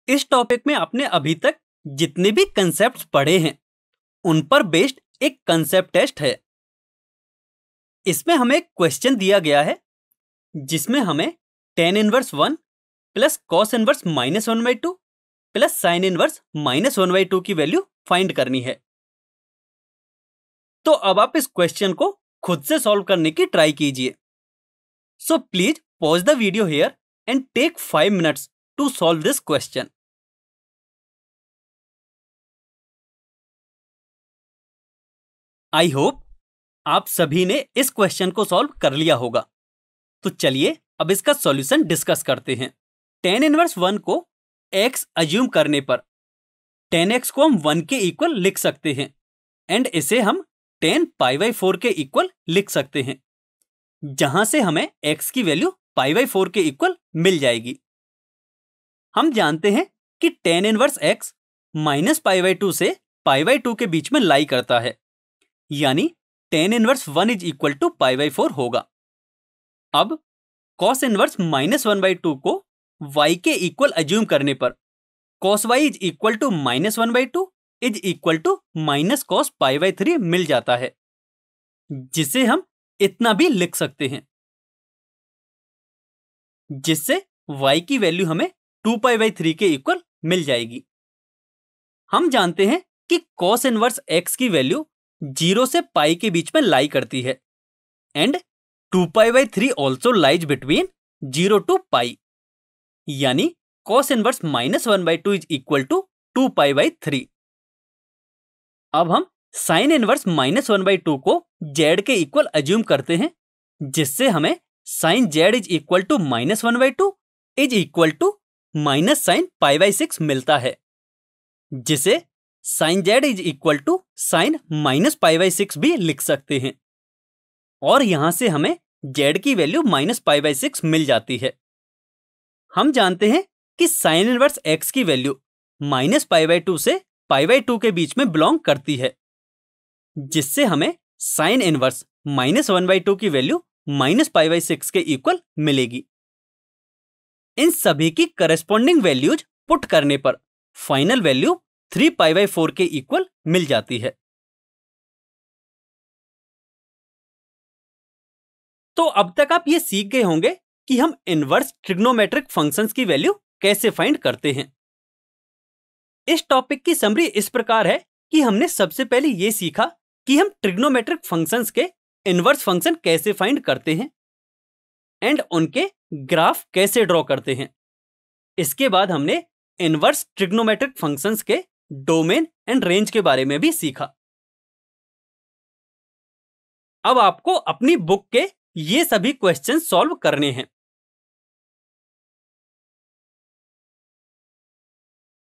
इस टॉपिक में आपने अभी तक जितने भी कंसेप्ट्स पढ़े हैं उन पर बेस्ड एक कंसेप्ट टेस्ट है। इसमें हमें एक क्वेश्चन दिया गया है जिसमें हमें tan inverse 1 plus cos inverse -1/2 plus sin inverse -1/2 की वैल्यू फाइंड करनी है। तो अब आप इस क्वेश्चन को खुद से सॉल्व करने की ट्राई कीजिए। So please pause the video here and take 5 minutes to solve this question. I hope आप सभी ने इस क्वेश्चन को सॉल्व कर लिया होगा। तो चलिए अब इसका सॉल्यूशन डिस्कस करते हैं। tan इनवर्स 1 को x अज्यूम करने पर tan x को हम 1 के इक्वल लिख सकते हैं एंड इसे हम tan π/4 के इक्वल लिख सकते हैं, जहां से हमें x की वैल्यू π/4 के इक्वल मिल जाएगी। हम जानते हैं कि tan इनवर्स x -π/2 से π/2 के बीच में लाई करता है, यानी tan inverse 1 is equal to π/4 होगा। अब cos इनवर्स -1/2 को y के इक्वल अज्यूम करने पर cos y is equal to -1/2 is equal to -cos π/3 मिल जाता है, जिसे हम इतना भी लिख सकते हैं, जिससे y की वैल्यू हमें 2π/3 के इक्वल मिल जाएगी। हम जानते हैं कि cos इनवर्स x की वैल्यू 0 से पाई के बीच में लाई करती है and 2π/3 also lies between 0 to pi, यानी cos inverse -1/2 is equal to 2π/3। अब हम sin इनवर्स -1/2 को z के इक्वल अज्यूम करते हैं, जिससे हमें sin z is equal to -1/2 is equal to -sin π/6 मिलता है, जिसे sin z is equal to sin -π/6 भी लिख सकते हैं, और यहां से हमें z की वैल्यू -π/6 मिल जाती है। हम जानते हैं कि sin इनवर्स x की वैल्यू -π/2 से π/2 के बीच में बिलोंग करती है, जिससे हमें sin इनवर्स -1/2 की वैल्यू -π/6 के इक्वल मिलेगी। इन सभी की करस्पॉन्डिंग वैल्यूज पुट करने पर फाइनल वैल्यू 3π/4 के इक्वल मिल जाती है। तो अब तक आप ये सीख गए होंगे कि हम इनवर्स ट्रिग्नोमेट्रिक फंक्शंस की वैल्यू कैसे फाइंड करते हैं। इस टॉपिक की समरी इस प्रकार है कि हमने सबसे पहले ये सीखा कि हम ट्रिग्नोमेट्रिक फंक्शंस के इनवर्स फंक्शन कैसे फाइंड करते हैं एंड उनके ग्राफ कैसे ड्रॉ करते हैं। इसके बाद हमने इनवर्स ट्रिग्नोमेट्रिक फंक्शंस के डोमेन एंड रेंज के बारे में भी सीखा। अब आपको अपनी बुक के ये सभी क्वेश्चन सॉल्व करने हैं।